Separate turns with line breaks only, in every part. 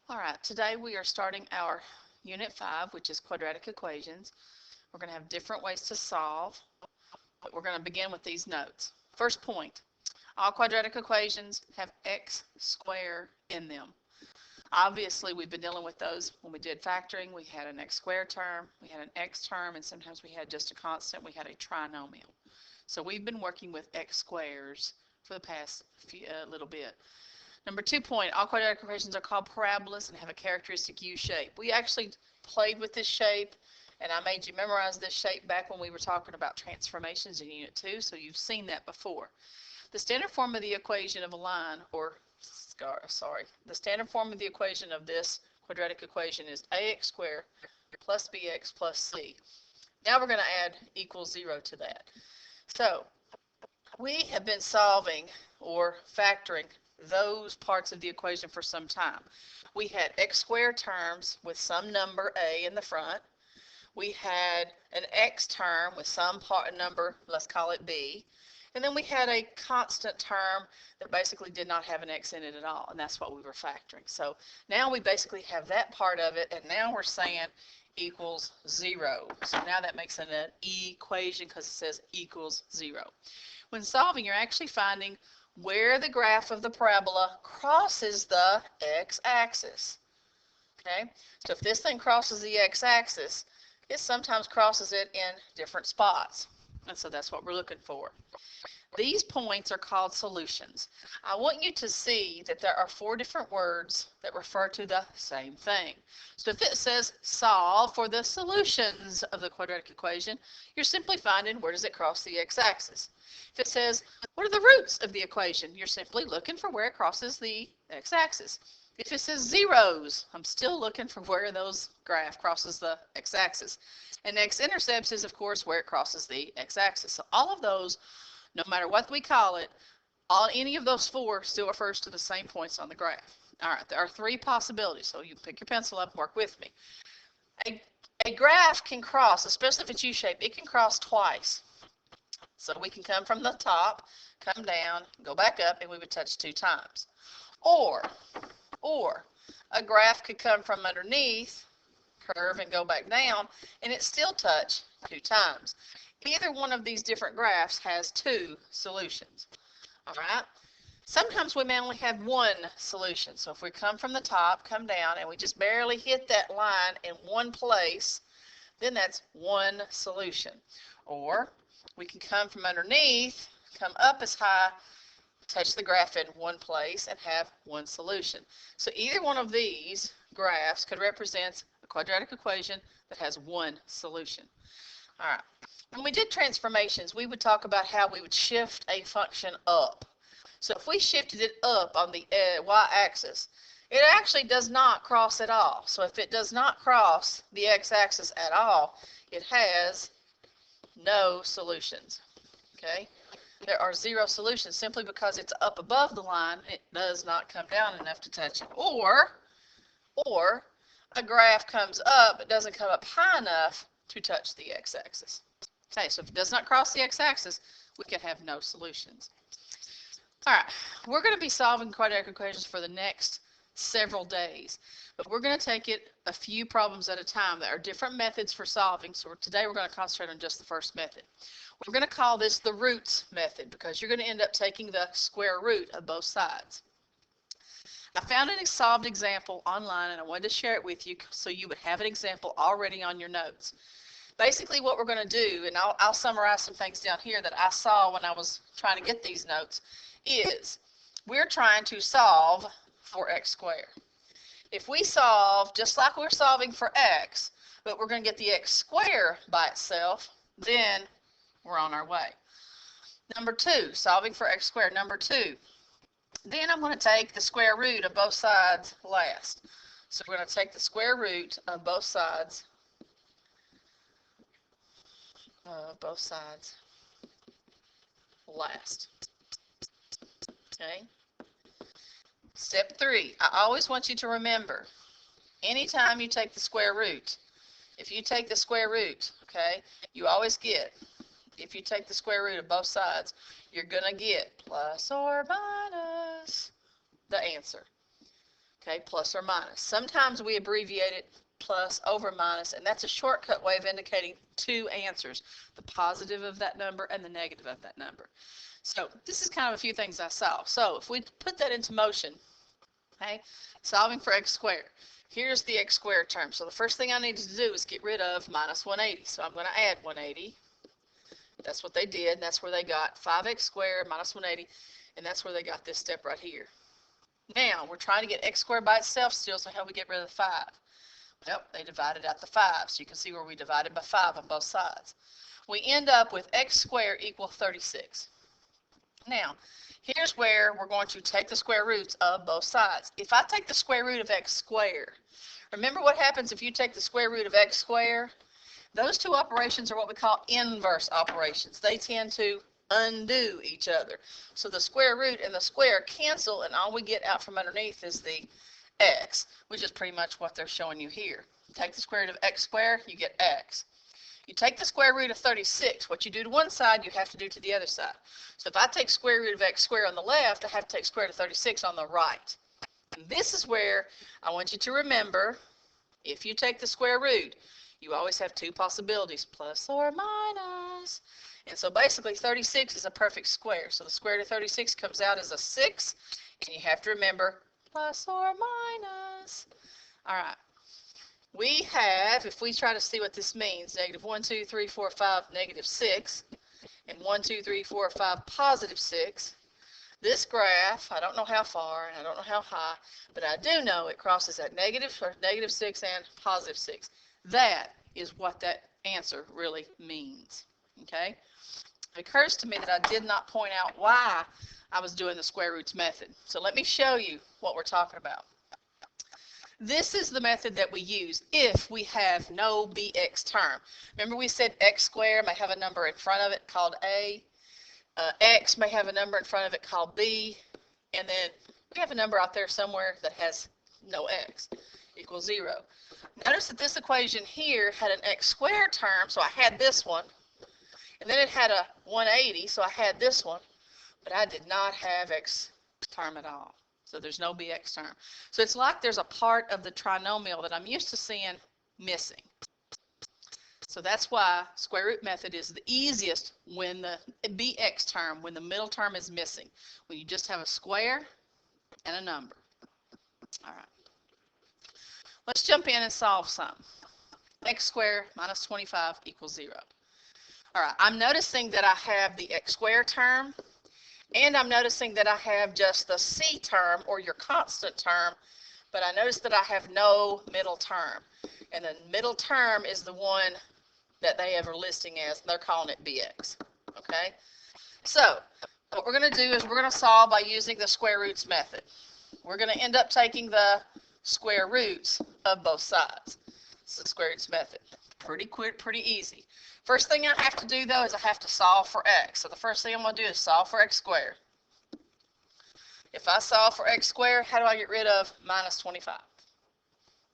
All right, today we are starting our Unit 5, which is quadratic equations. We're going to have different ways to solve, but we're going to begin with these notes. First point, all quadratic equations have x squared in them. Obviously, we've been dealing with those when we did factoring. We had an x squared term, we had an x term, and sometimes we had just a constant. We had a trinomial. So we've been working with x squares for the past little bit. Number 2 point, all quadratic equations are called parabolas and have a characteristic U shape. We actually played with this shape, and I made you memorize this shape back when we were talking about transformations in Unit 2, so you've seen that before. The standard form of the equation of a line, the standard form of the equation of this quadratic equation is ax squared plus bx plus c. Now we're going to add equals 0 to that. So we have been solving or factoring those parts of the equation for some time. We had x squared terms with some number a in the front. We had an x term with some number, let's call it b. And then we had a constant term that basically did not have an x in it at all, and that's what we were factoring. So now we basically have that part of it, and now we're saying equals 0. So now that makes it an equation because it says equals 0. When solving, you're actually finding where the graph of the parabola crosses the x-axis. Okay, so if this thing crosses the x-axis, it sometimes crosses it in different spots. And so that's what we're looking for. These points are called solutions. I want you to see that there are 4 different words that refer to the same thing. So if it says solve for the solutions of the quadratic equation, you're simply finding where does it cross the x-axis. If it says what are the roots of the equation, you're simply looking for where it crosses the x-axis. If it says zeros, I'm still looking for where those graph crosses the x-axis. And x-intercepts is, of course, where it crosses the x-axis. So all of those, no matter what we call it, any of those 4 still refers to the same points on the graph. All right, there are 3 possibilities, so you pick your pencil up and work with me. A graph can cross, especially if it's U-shaped, it can cross twice. So we can come from the top, come down, go back up, and we would touch 2 times. Or a graph could come from underneath, curve, and go back down, and it still touch 2 times. Either one of these different graphs has 2 solutions. All right. Sometimes we may only have 1 solution. So if we come from the top, come down, and we just barely hit that line in one place, then that's 1 solution. Or we can come from underneath, come up as high, touch the graph in one place, and have 1 solution. So either one of these graphs could represent a quadratic equation that has 1 solution. All right. When we did transformations, we would talk about how we would shift a function up. So if we shifted it up on the y-axis, it actually does not cross at all. So if it does not cross the x-axis at all, it has no solutions. Okay? There are 0 solutions simply because it's up above the line. It does not come down enough to touch it. Or a graph comes up, it doesn't come up high enough to touch the x-axis. Okay, so if it does not cross the x-axis, we can have no solutions. All right, we're going to be solving quadratic equations for the next several days, but we're going to take it a few problems at a time. There are different methods for solving, so today we're going to concentrate on just the first method. We're going to call this the roots method because you're going to end up taking the square root of both sides. I found a solved example online, and I wanted to share it with you so you would have an example already on your notes. Basically what we're going to do, and I'll summarize some things down here that I saw when I was trying to get these notes, is we're trying to solve for x squared. If we solve just like we're solving for x, but we're going to get the x squared by itself, then we're on our way. Number 2, solving for x squared. Number 2, then I'm going to take the square root of both sides last. So we're going to take the square root of both sides last. Okay. Step 3, I always want you to remember, anytime you take the square root, if you take the square root, okay, you always get, if you take the square root of both sides, you're going to get plus or minus the answer. okay, plus or minus. Sometimes we abbreviate it plus over minus, and that's a shortcut way of indicating two answers, the positive of that number and the negative of that number. So this is kind of a few things I saw. So if we put that into motion, okay, solving for x squared. Here's the x squared term. So the first thing I need to do is get rid of minus 180. So I'm going to add 180. That's what they did. And that's where they got 5x squared minus 180. And that's where they got this step right here. Now, we're trying to get x squared by itself still, so how do we get rid of the 5? Well, they divided out the 5. So you can see where we divided by 5 on both sides. We end up with x squared equal 36. Now, here's where we're going to take the square roots of both sides. If I take the square root of x squared, remember what happens if you take the square root of x squared? Those two operations are what we call inverse operations. They tend to undo each other. So the square root and the square cancel, and all we get out from underneath is the x, which is pretty much what they're showing you here. Take the square root of x squared, you get x. You take the square root of 36. What you do to one side, you have to do to the other side. So if I take square root of x squared on the left, I have to take square root of 36 on the right. And this is where I want you to remember, if you take the square root, you always have two possibilities, plus or minus. And so basically 36 is a perfect square. So the square root of 36 comes out as a 6, and you have to remember plus or minus. All right. We have, if we try to see what this means, negative 1, 2, 3, 4, 5, negative 6, and 1, 2, 3, 4, 5, positive 6. This graph, I don't know how far, and I don't know how high, but I do know it crosses at negative 6 and positive 6. That is what that answer really means, okay? It occurs to me that I did not point out why I was doing the square roots method. So let me show you what we're talking about. This is the method that we use if we have no bx term. Remember we said x squared may have a number in front of it called a, x may have a number in front of it called b, and then we have a number out there somewhere that has no x, equals 0. Notice that this equation here had an x squared term, so I had this one, and then it had a 180, so I had this one, but I did not have x term at all. So there's no bx term. So it's like there's a part of the trinomial that I'm used to seeing missing. So that's why square root method is the easiest when the bx term, when the middle term is missing, when you just have a square and a number. All right. Let's jump in and solve some. X squared minus 25 equals 0. All right. I'm noticing that I have the x squared term, and I'm noticing that I have just the c term, or your constant term, but I notice that I have no middle term. And the middle term is the one that they are listing as, and they're calling it bx. Okay? So, what we're going to do is we're going to solve by using the square roots method. We're going to end up taking the square roots of both sides. It's the square roots method. Pretty quick, pretty easy. First thing I have to do, though, is I have to solve for x. So the first thing I'm going to do is solve for x squared. If I solve for x squared, how do I get rid of minus 25?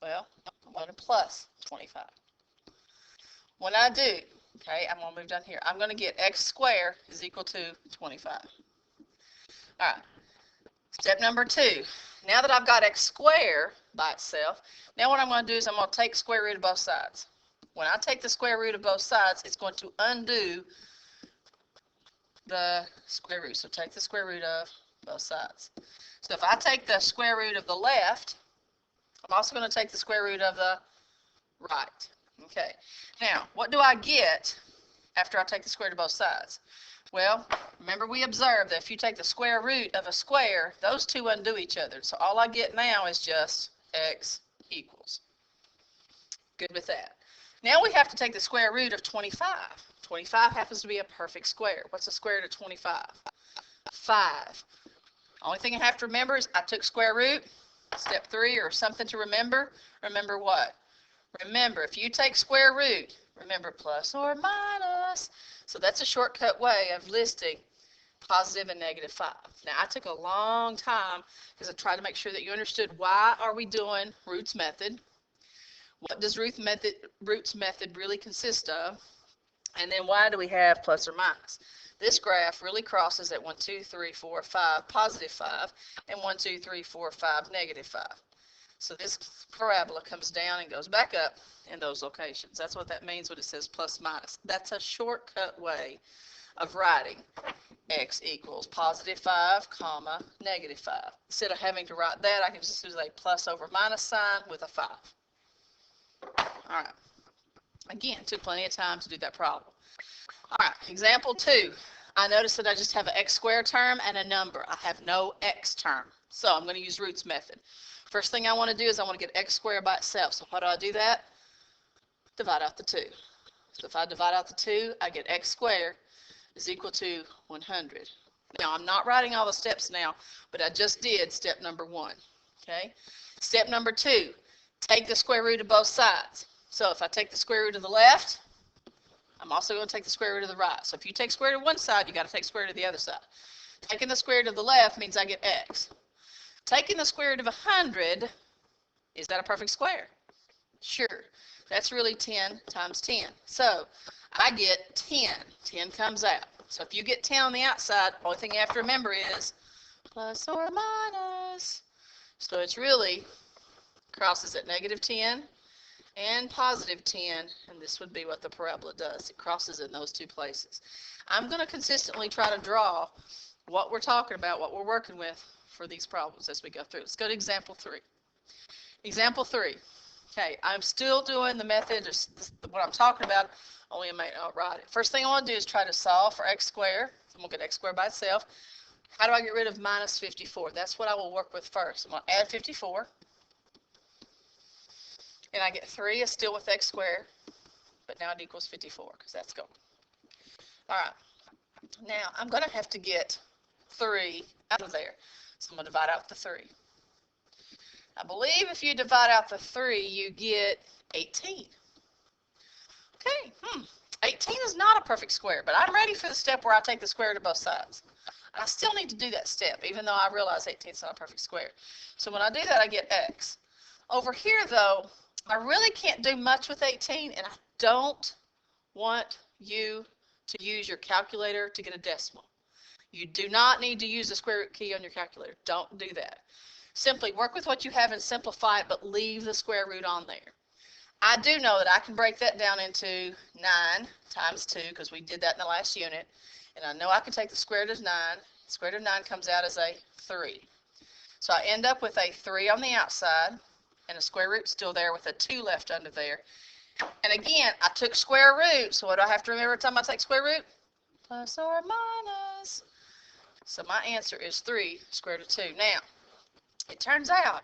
Well, I'm going to plus 25. When I do, okay, I'm going to move down here. I'm going to get x squared is equal to 25. All right. Step number 2. Now that I've got x squared by itself, now what I'm going to do is I'm going to take square root of both sides. When I take the square root of both sides, it's going to undo the square root. So take the square root of both sides. So if I take the square root of the left, I'm also going to take the square root of the right. Okay. Now, what do I get after I take the square root of both sides? Well, remember we observed that if you take the square root of a square, those two undo each other. So all I get now is just x equals. Good with that. Now we have to take the square root of 25. 25 happens to be a perfect square. What's the square root of 25? 5. Only thing I have to remember is I took square root, step 3, or something to remember. Remember what? Remember, if you take square root, remember plus or minus. So that's a shortcut way of listing positive and negative 5. Now, I took a long time because I tried to make sure that you understood why are we doing roots method. What does roots method really consist of? And then why do we have plus or minus? This graph really crosses at 1, 2, 3, 4, 5, positive 5, and 1, 2, 3, 4, 5, negative 5. So this parabola comes down and goes back up in those locations. That's what that means when it says plus minus. That's a shortcut way of writing x equals positive 5, comma, negative 5. Instead of having to write that, I can just use a plus over minus sign with a 5. All right. Again, took plenty of time to do that problem. All right, example 2. I notice that I just have an x squared term and a number. I have no x term. So I'm going to use roots method. First thing I want to do is I want to get x squared by itself. So how do I do that? Divide out the 2. So if I divide out the 2, I get x squared is equal to 100. Now, I'm not writing all the steps now, but I just did step number 1. Okay? Step number 2, take the square root of both sides. So if I take the square root of the left, I'm also going to take the square root of the right. So if you take square root of one side, you got to take square root of the other side. Taking the square root of the left means I get x. Taking the square root of 100, is that a perfect square? Sure. That's really 10 times 10. So I get 10. 10 comes out. So if you get 10 on the outside, the only thing you have to remember is plus or minus. So it's really crosses at negative 10 and positive 10, and this would be what the parabola does. It crosses in those two places. I'm going to consistently try to draw what we're talking about, what we're working with for these problems as we go through. Let's go to example 3. Example 3. Okay, I'm still doing the method, what I'm talking about, only I may not write it. First thing I want to do is try to solve for x squared. So I'm going to get x squared by itself. How do I get rid of minus 54? That's what I will work with first. I'm going to add 54. And I get 3 is still with x squared, but now it equals 54 because that's gone. All right. Now, I'm going to have to get 3 out of there. So I'm going to divide out the 3. I believe if you divide out the 3, you get 18. Okay, 18 is not a perfect square, but I'm ready for the step where I take the square root of both sides. I still need to do that step, even though I realize 18 is not a perfect square. So when I do that, I get x. Over here, though, I really can't do much with 18, and I don't want you to use your calculator to get a decimal. You do not need to use the square root key on your calculator. Don't do that. Simply work with what you have and simplify it, but leave the square root on there. I do know that I can break that down into 9 times 2, because we did that in the last unit. And I know I can take the square root of 9. The square root of 9 comes out as a 3. So I end up with a 3 on the outside, and a square root still there with a 2 left under there. And again, I took square root, so what do I have to remember every time I take square root? Plus or minus. So my answer is 3 square root of 2. Now, it turns out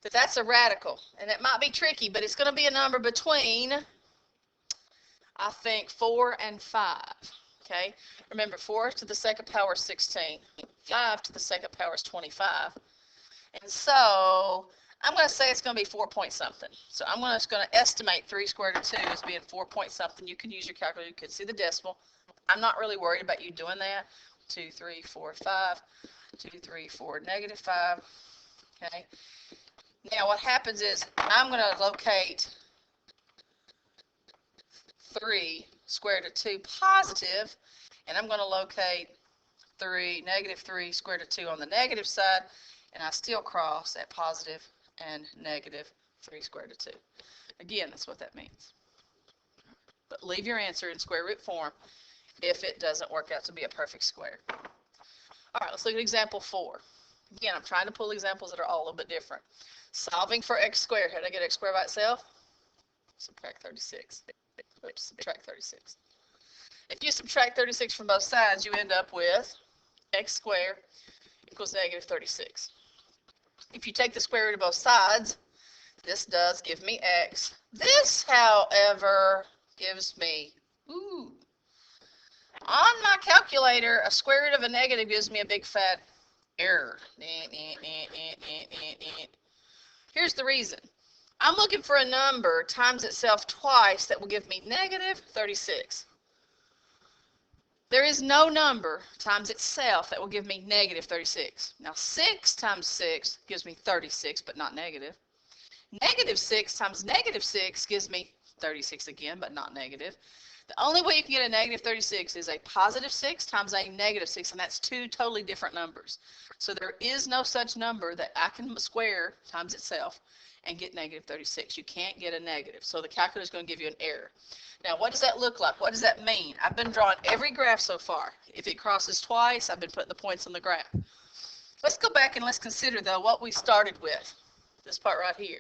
that that's a radical, and it might be tricky, but it's going to be a number between, I think, 4 and 5. Okay? Remember, 4 to the second power is 16. 5 to the second power is 25. And so I'm going to say it's going to be 4 point something. So I'm just going to estimate 3 squared root of 2 as being 4 point something. You can use your calculator. You can see the decimal. I'm not really worried about you doing that. 2, 3, 4, 5. 2, 3, 4, negative 5. Okay. Now what happens is I'm going to locate 3 square root of 2 positive, and I'm going to locate negative 3 square root of 2 on the negative side, and I still cross at positive and negative 3 square root of 2. Again, that's what that means. But leave your answer in square root form if it doesn't work out to be a perfect square. All right, let's look at example 4. Again, I'm trying to pull examples that are all a little bit different. Solving for x squared. How did I get x squared by itself? Subtract 36. Oops, subtract 36. If you subtract 36 from both sides, you end up with x squared equals negative 36. If you take the square root of both sides, this does give me x. This, however, gives me, on my calculator, a square root of a negative gives me a big fat error. Here's the reason. I'm looking for a number times itself twice that will give me negative 36. There is no number times itself that will give me negative 36. Now 6 times 6 gives me 36, but not negative. Negative 6 times negative 6 gives me 36 again, but not negative. The only way you can get a negative 36 is a positive 6 times a negative 6, and that's two totally different numbers. So there is no such number that I can square times itself and get negative 36. You can't get a negative. So the calculator is going to give you an error. Now, what does that look like? What does that mean? I've been drawing every graph so far. If it crosses twice, I've been putting the points on the graph. Let's go back and let's consider, though, what we started with, this part right here.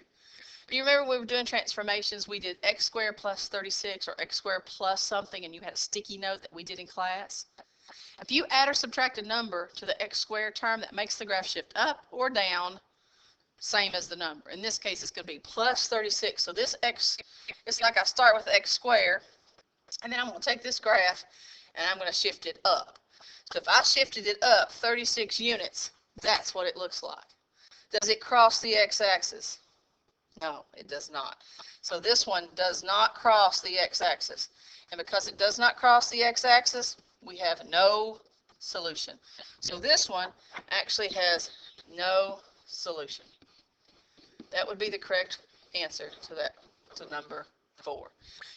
Do you remember when we were doing transformations, we did x squared plus 36 or x squared plus something, and you had a sticky note that we did in class? If you add or subtract a number to the x squared term, that makes the graph shift up or down, same as the number. In this case, it's going to be plus 36. So this x, it's like I start with x squared, and then I'm going to take this graph, and I'm going to shift it up. So if I shifted it up 36 units, that's what it looks like. Does it cross the x-axis? No, it does not. So this one does not cross the x-axis. And because it does not cross the x-axis, we have no solution. So this one actually has no solution. That would be the correct answer to that, to number 4.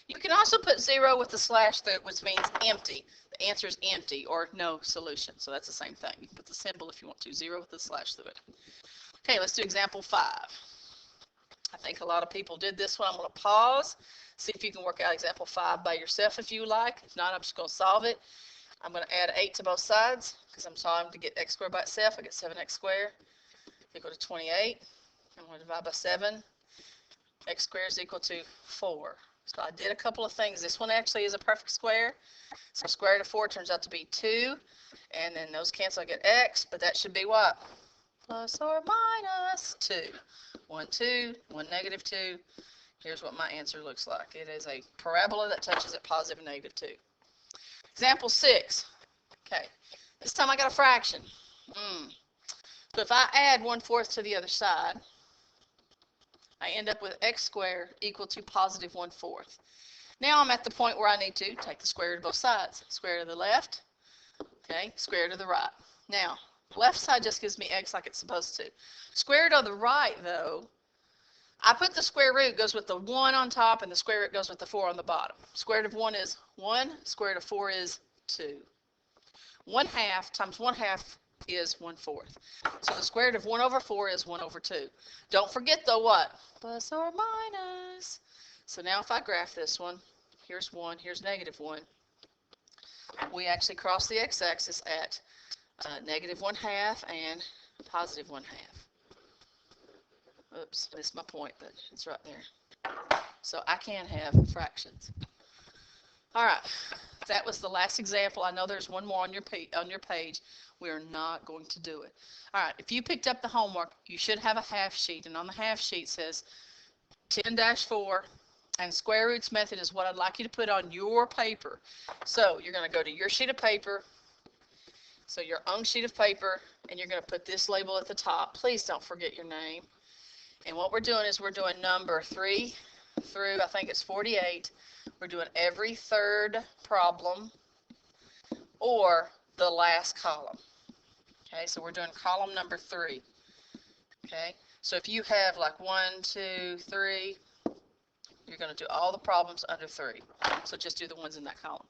You can also put 0 with the slash through it, which means empty. The answer is empty or no solution. So that's the same thing. You can put the symbol if you want to, 0 with the slash through it. Okay, let's do example 5. I think a lot of people did this one. I'm going to pause, see if you can work out example 5 by yourself if you like. If not, I'm just going to solve it. I'm going to add 8 to both sides because I'm trying to get x squared by itself. I get 7x squared equal to 28. I'm going to divide by 7. X squared is equal to 4. So I did a couple of things. This one actually is a perfect square. So square root of 4 turns out to be 2. And then those cancel, I get x, but that should be what? Plus or minus 2. 1, 2, 1, negative 2. Here's what my answer looks like. It is a parabola that touches at positive and negative 2. Example 6. Okay, this time I got a fraction. So if I add 1/4 to the other side, I end up with x squared equal to positive 1/4. Now I'm at the point where I need to take the square root of both sides. Square root of the left, okay, square root of the right. Now, left side just gives me x like it's supposed to. Square root of the right, though, I put the square root goes with the 1 on top and the square root goes with the 4 on the bottom. Square root of 1 is 1, square root of 4 is 2. 1/2 times 1/2 is 1/4. So the square root of 1/4 is 1/2. Don't forget, though, what? Plus or minus. So now if I graph this one, here's 1, here's negative 1. We actually cross the x-axis at negative 1/2 and positive 1/2. Oops, missed my point, but it's right there. So I can have fractions. All right, that was the last example. I know there's one more on your page. We are not going to do it. All right, if you picked up the homework, you should have a half sheet, and on the half sheet says 10-4, and square roots method is what I'd like you to put on your paper. So you're going to go to your sheet of paper, so your own sheet of paper, and you're going to put this label at the top. Please don't forget your name. And what we're doing is we're doing number 3 through, I think it's 48. We're doing every third problem or the last column. Okay, so we're doing column number 3. Okay, so if you have like 1, 2, 3, you're going to do all the problems under 3. So just do the ones in that column.